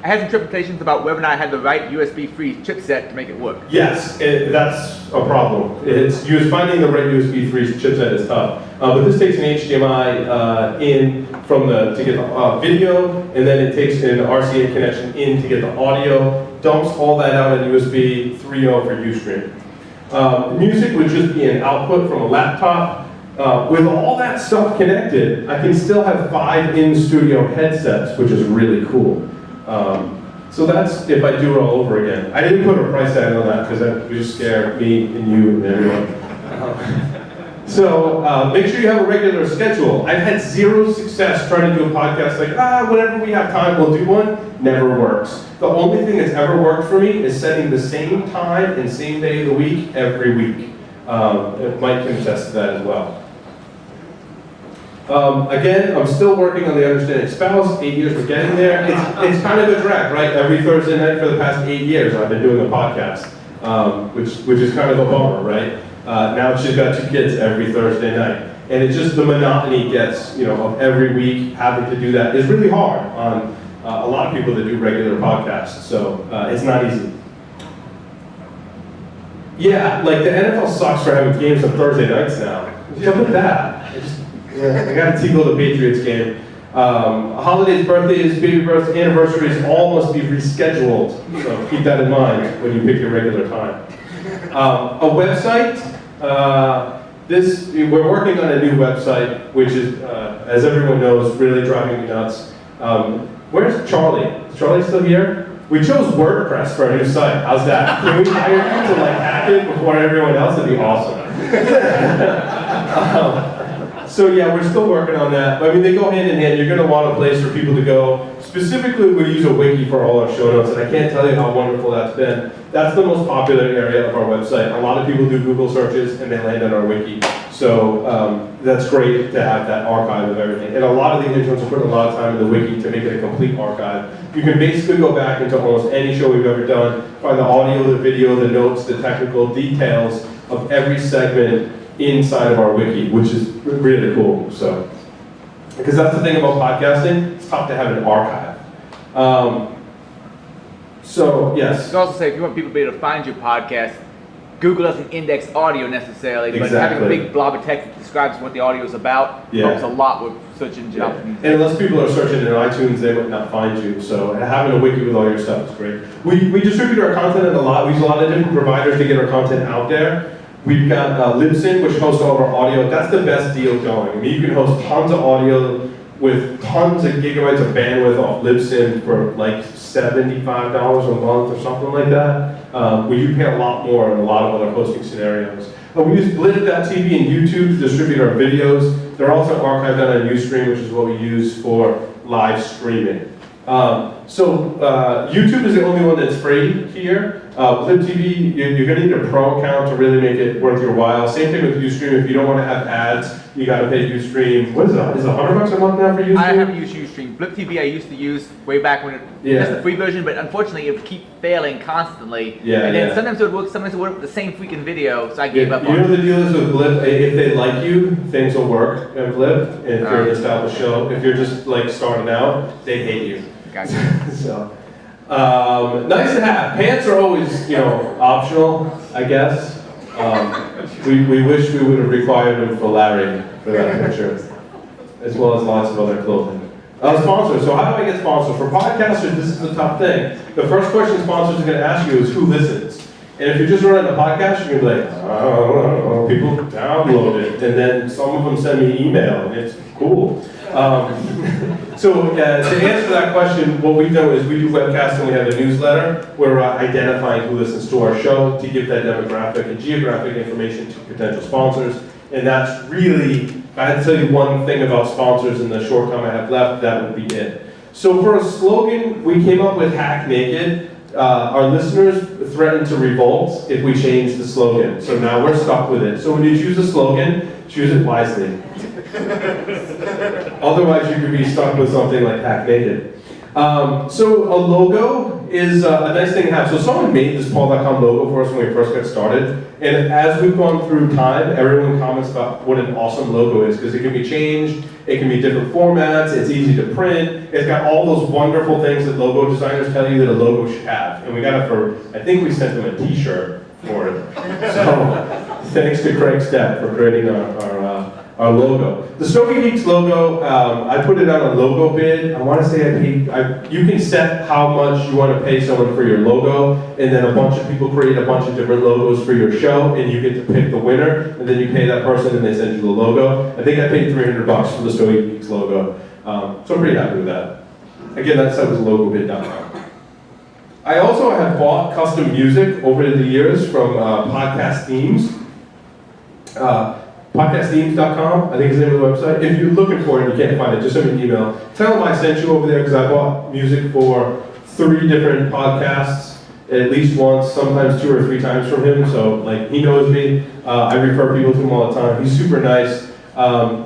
I had some trepidation about whether or not I had the right USB-free chipset to make it work. Yes, that's a problem. Finding the right USB 3 chipset is tough. But this takes an HDMI in to get the video, and then it takes an RCA connection in to get the audio, dumps all that out at USB 3.0 for Ustream. Music would just be an output from a laptop. With all that stuff connected, I can still have 5 in-studio headsets, which is really cool. So that's if I do it all over again. I didn't put a price tag on that because that would just scare me and you and everyone. So make sure you have a regular schedule. I've had zero success trying to do a podcast like, whenever we have time, we'll do one. Never works. The only thing that's ever worked for me is setting the same time and same day of the week every week. Mike can attest to that as well. Again, I'm still working on the Understanding Spouse. 8 years, we're getting there. It's kind of a drag, right? Every Thursday night for the past 8 years, I've been doing a podcast, which is kind of a bummer, right? Now she's got 2 kids every Thursday night, and it's just the monotony gets, of every week having to do that is really hard on a lot of people that do regular podcasts. So it's not easy. Yeah, like the NFL sucks for having games on Thursday nights now. Look at that. I got to tickle the Patriots game. Holidays, birthdays, baby births, anniversaries all must be rescheduled. So keep that in mind when you pick your regular time. A website. We're working on a new website, which is, as everyone knows, really driving me nuts. Where's Charlie? Is Charlie still here? We chose WordPress for our new site. How's that? Can we hire you to hack it before everyone else? That'd be awesome. So yeah, we're still working on that. I mean, they go hand in hand. You're going to want a place for people to go. Specifically, we use a wiki for all our show notes, and I can't tell you how wonderful that's been. That's the most popular area of our website. A lot of people do Google searches, and they land on our wiki. So that's great to have that archive of everything. And a lot of the interns are putting a lot of time in the wiki to make it a complete archive. You can basically go back into almost any show we've ever done, find the audio, the video, the notes, the technical details of every segment inside of our wiki, which is really cool. So, because that's the thing about podcasting, it's tough to have an archive. So, yes. You can also say if you want people to be able to find your podcast, Google doesn't index audio necessarily, but having a big blob of text that describes what the audio is about helps a lot with search engine optimization. And unless people are searching in iTunes, they might not find you. So having a wiki with all your stuff is great. We distribute our content a lot. We use a lot of different providers to get our content out there. We've got Libsyn, which hosts all of our audio. That's the best deal going. I mean, you can host tons of audio with tons of gigabytes of bandwidth off Libsyn for like $75 a month or something like that. We do pay a lot more in a lot of other hosting scenarios. We use Blip.tv and YouTube to distribute our videos. They're also archived on Ustream, which is what we use for live streaming. YouTube is the only one that's free here. BlipTV, you're going to need a pro account to really make it worth your while. Same thing with Ustream. If you don't want to have ads, you got to pay Ustream. What is it? Is it $100 a month now for Ustream? I haven't used Ustream. BlipTV I used to use way back when it was the free version, but unfortunately it would keep failing constantly. Sometimes it would work, sometimes it would work with the same freaking video, so I gave up on it. You know the deal is with Blip, if they like you, things will work in Blip, and if you're an established show. If you're just like starting out, they hate you. Gotcha. So, nice to have. Pants are always, optional, I guess. We wish we would have required them for Larry for that picture, as well as lots of other clothing. Sponsors. So how do I get sponsors? For podcasters, this is the tough thing. The first question sponsors are going to ask you is who listens. And if you're just running a podcast, you're going to be like, I don't know, people download it. And then some of them send me email, and it's cool. So to answer that question, what we've done is we do webcasts and we have a newsletter. We're identifying who listens to our show to give that demographic and geographic information to potential sponsors. And that's really, if I had to tell you one thing about sponsors in the short time I have left, that would be it. So for a slogan, we came up with Hack Naked. Our listeners threatened to revolt if we changed the slogan. So now we're stuck with it. So when you choose a slogan, choose it wisely. Otherwise, you could be stuck with something like Hack Naked. So a logo is a nice thing to have. So someone made this PaulDotCom logo for us when we first got started. And as we've gone through time, everyone comments about what an awesome logo is because it can be changed, it can be different formats, it's easy to print, it's got all those wonderful things that logo designers tell you that a logo should have. And we got it for, I think we sent them a t-shirt for it. So thanks to Craig Stepp for creating our logo. The Stogie Geeks logo, I put it on a logo bid. I want to say you can set how much you want to pay someone for your logo, and then a bunch of people create a bunch of different logos for your show, and you get to pick the winner, and then you pay that person, and they send you the logo. I think I paid $300 for the Stogie Geeks logo, so I'm pretty happy with that. Again, that site was logobid.com. I also have bought custom music over the years from podcast themes. PodcastThemes.com, I think is the name of the website. If you're looking for it and you can't find it, just send me an email. Tell them I sent you over there because I bought music for 3 different podcasts at least once, sometimes 2 or 3 times from him. So like he knows me. I refer people to him all the time. He's super nice.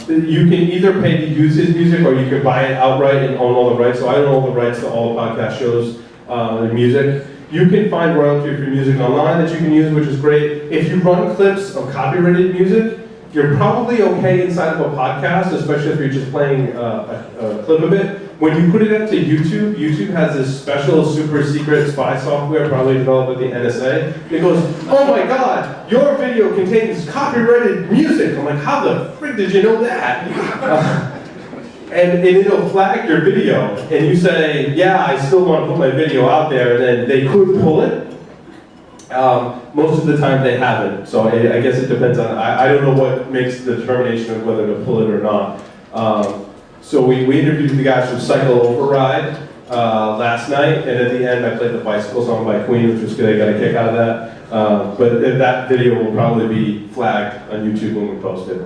You can either pay to use his music or you can buy it outright and own all the rights. So I own all the rights to all the podcast shows and music. You can find royalty for your music online that you can use, which is great. If you run clips of copyrighted music, you're probably okay inside of a podcast, especially if you're just playing a clip of it. When you put it up to YouTube, YouTube has this special super secret spy software probably developed with the NSA. It goes, oh my God, your video contains copyrighted music. I'm like, how the frick did you know that? And it'll flag your video, and you say, yeah, I still want to put my video out there, and then they could pull it. Most of the time they haven't, so I guess it depends on, I don't know what makes the determination of whether to pull it or not. So we interviewed the guys from Cycle Override last night, and at the end I played the bicycle song by Queen, which was good, I got a kick out of that. But that video will probably be flagged on YouTube when we post it.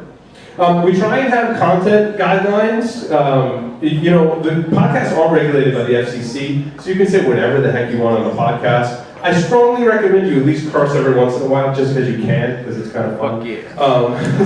We try and have content guidelines. You know, the podcasts are regulated by the FCC, so you can say whatever the heck you want on the podcast. I strongly recommend you at least curse every once in a while, just because you can, because it's kind of fun. Fuck yeah.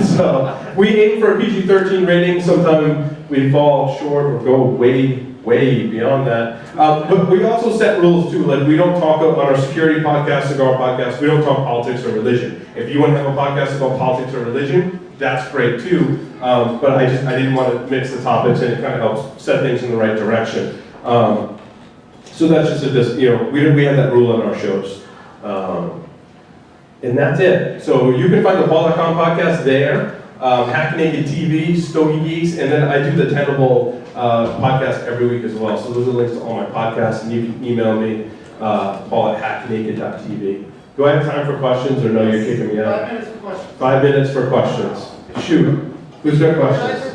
So we aim for a PG-13 rating. Sometimes we fall short or go way beyond that. But we also set rules too. Like we don't talk on our security podcast, cigar podcast. We don't talk politics or religion. If you want to have a podcast about politics or religion, that's great too. But I didn't want to mix the topics, and it kind of helps set things in the right direction. So that's just you know, we have that rule on our shows. And that's it. So you can find the PaulDotCom podcast there, Hack Naked TV, Stogie Geeks, and then I do the Tenable podcast every week as well. So those are links to all my podcasts, and you can email me, paul@hacknaked.tv. Do I have time for questions, or no, you're kicking me out? 5 minutes for questions. 5 minutes for questions. Shoot. Who's got questions?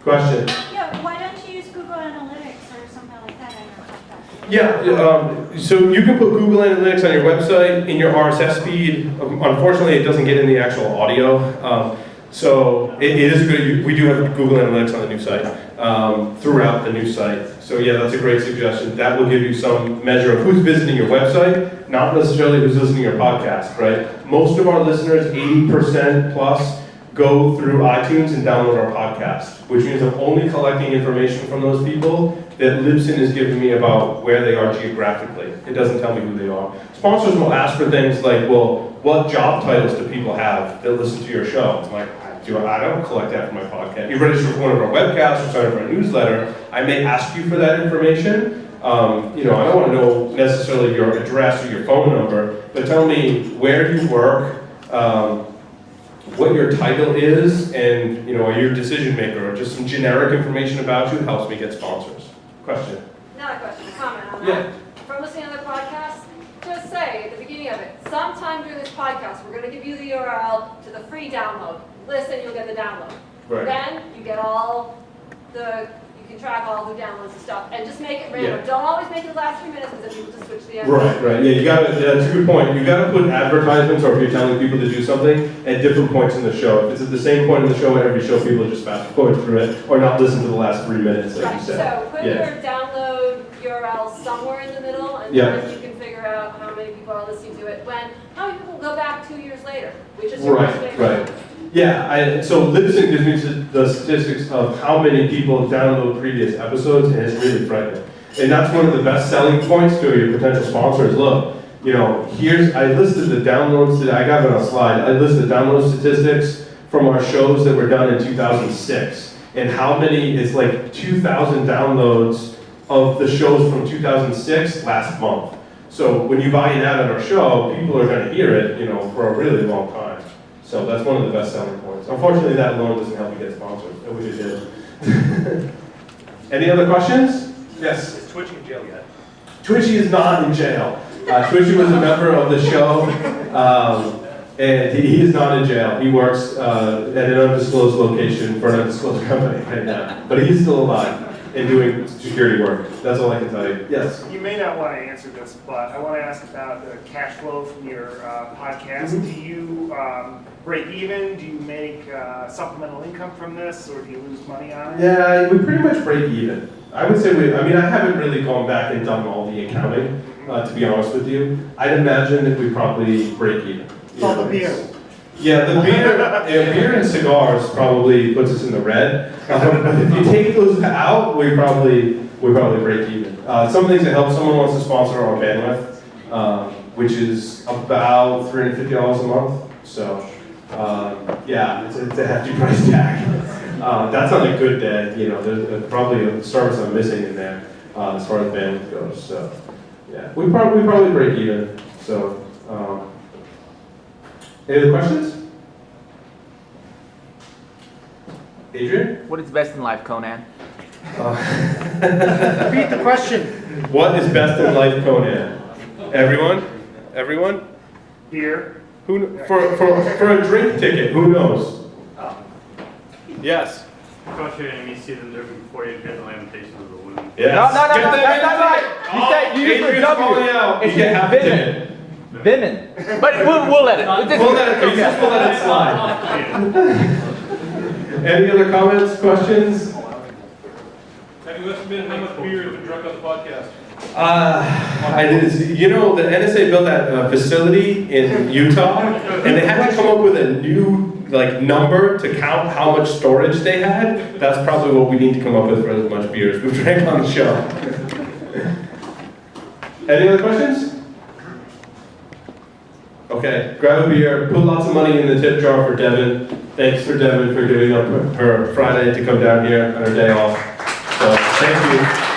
Question. Yeah, why don't you use Google Analytics or something like that on your podcast? Yeah, so you can put Google Analytics on your website, in your RSS feed. Unfortunately, it doesn't get in the actual audio. So it is a good, we do have Google Analytics on the new site, throughout the new site. So yeah, that's a great suggestion. That will give you some measure of who's visiting your website, not necessarily who's listening to your podcast, right? Most of our listeners, 80% plus, go through iTunes and download our podcast, which means I'm only collecting information from those people that Libsyn is giving me about where they are geographically. It doesn't tell me who they are. Sponsors will ask for things like, well, what job titles do people have that listen to your show? I'm like, I don't collect that from my podcast. You register for one of our webcasts or sign up for a newsletter, I may ask you for that information. You know, I don't want to know necessarily your address or your phone number, but tell me where you work, what your title is, and you know, are you a decision maker, or just some generic information about you helps me get sponsors. Question? Not a question, a comment on Yeah. that. From listening to other podcasts, just say at the beginning of it, sometime during this podcast, we're going to give you the URL to the free download. Listen, you'll get the download. Right. Then you get all the, you can track all the downloads and stuff, and just make it random. Yeah. Don't always make it the last 3 minutes, because then people just switch the end. Right. Yeah, you gotta, that's a good point. You gotta put advertisements, or if you're telling people to do something, at different points in the show. If it's at the same point in the show at every show, people just fast forward through it, or not listen to the last 3 minutes, like Right, you said. so put your download URL somewhere in the middle, and then you can figure out how many people are listening to it. How many people go back 2 years later, which is your Right. Yeah, so Libsyn gives me the statistics of how many people download previous episodes, and it's really frightening. And that's one of the best selling points to your potential sponsors. Look, you know, I listed the downloads, I got it on a slide, I listed download statistics from our shows that were done in 2006. And how many, it's like 2,000 downloads of the shows from 2006 last month. So when you buy an ad on our show, people are going to hear it, you know, for a really long time. So that's one of the best selling points. Unfortunately, that alone doesn't help you get sponsors. I wish it did. Any other questions? Yes? Is Twitchy in jail yet? Twitchy is not in jail. Twitchy was a member of the show, and he is not in jail. He works at an undisclosed location for an undisclosed company right now. But he's still alive and doing security work. That's all I can tell you. Yes? You may not want to answer this, but I want to ask about the cash flow from your podcast. Mm-hmm. Do you break even? Do you make supplemental income from this, or do you lose money on it? Yeah, we pretty much break even. I would say I haven't really gone back and done all the accounting, to be honest with you. I'd imagine that we probably break even. All the beer. Yeah, the beer and cigars probably puts us in the red. But if you take those out, we probably break even. Some things that help, someone wants to sponsor our bandwidth, which is about $350 a month. So, yeah, it's a hefty price tag. That's on a good day. You know, there's probably a service I'm missing in there as far as bandwidth goes. So, yeah, we probably break even. So. Any other questions? Adrian? What is best in life, Conan? Repeat the question. What is best in life, Conan? Everyone? Everyone? Beer. For a drink ticket, who knows? Yes. Crush your enemies, see them there before you get the lamentations of the wound. Yes. No, that's not right. You said you used Adrian's a calling out. W. You get half a ticket. Vimin. But we'll let it. We'll let it slide. Any other comments, questions? Have you estimated how much beer has been drunk on the podcast? I didn't see. You know, the NSA built that facility in Utah, and they had to come up with a new number to count how much storage they had. That's probably what we need to come up with for as much beer as we've drank on the show. Any other questions? Okay, grab a beer, put lots of money in the tip jar for Devin. Thanks for Devin for giving up her Friday to come down here on her day off. So, thank you.